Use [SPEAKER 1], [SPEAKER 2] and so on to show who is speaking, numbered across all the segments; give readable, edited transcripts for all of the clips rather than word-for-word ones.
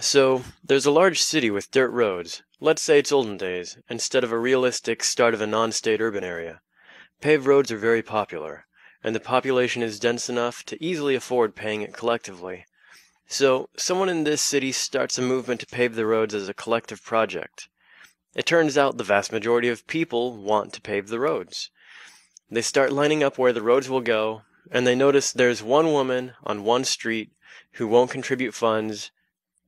[SPEAKER 1] So, there's a large city with dirt roads. Let's say it's olden days, instead of a realistic start of a non-state urban area. Paved roads are very popular, and the population is dense enough to easily afford paying it collectively. So, someone in this city starts a movement to pave the roads as a collective project. It turns out the vast majority of people want to pave the roads. They start lining up where the roads will go, and they notice there's one woman on one street who won't contribute funds,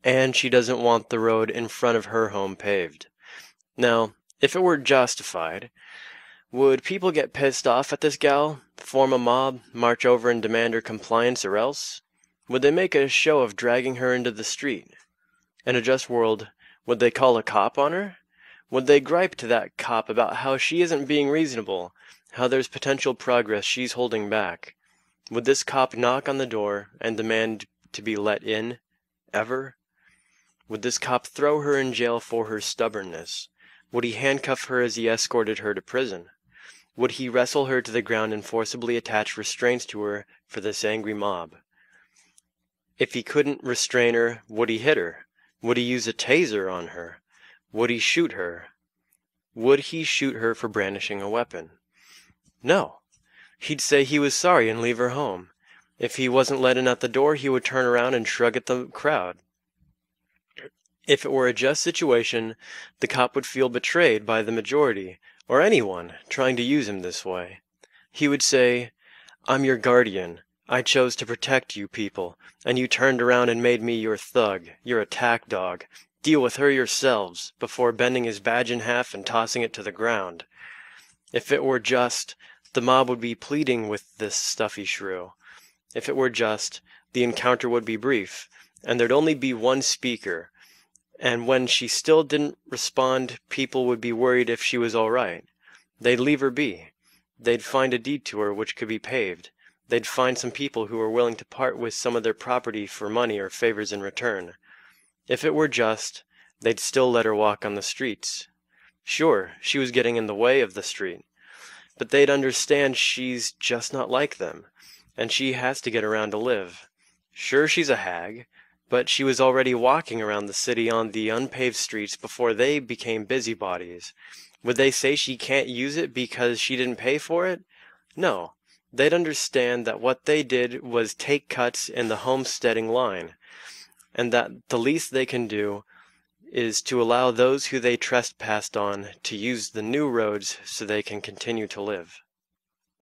[SPEAKER 1] and she doesn't want the road in front of her home paved. Now, if it were justified, would people get pissed off at this gal, form a mob, march over and demand her compliance or else? Would they make a show of dragging her into the street? In a just world, would they call a cop on her? Would they gripe to that cop about how she isn't being reasonable, how there's potential progress she's holding back? Would this cop knock on the door and demand to be let in? Ever? Would this cop throw her in jail for her stubbornness? Would he handcuff her as he escorted her to prison? Would he wrestle her to the ground and forcibly attach restraints to her for this angry mob? If he couldn't restrain her, would he hit her? Would he use a taser on her? Would he shoot her? Would he shoot her for brandishing a weapon? No. He'd say he was sorry and leave her home. If he wasn't let in at the door, he would turn around and shrug at the crowd. If it were a just situation, the cop would feel betrayed by the majority, or anyone, trying to use him this way. He would say, "I'm your guardian. I chose to protect you people, and you turned around and made me your thug, your attack dog. Deal with her yourselves," before bending his badge in half and tossing it to the ground. If it were just, the mob would be pleading with this stuffy shrew. If it were just, the encounter would be brief, and there'd only be one speaker. And when she still didn't respond, people would be worried if she was all right. They'd leave her be. They'd find a detour which could be paved. They'd find some people who were willing to part with some of their property for money or favors in return. If it were just, they'd still let her walk on the streets. Sure, she was getting in the way of the street, but they'd understand she's just not like them, and she has to get around to live. Sure, she's a hag, but she was already walking around the city on the unpaved streets before they became busybodies. Would they say she can't use it because she didn't pay for it? No. They'd understand that what they did was take cuts in the homesteading line, and that the least they can do is to allow those who they trespassed on to use the new roads so they can continue to live.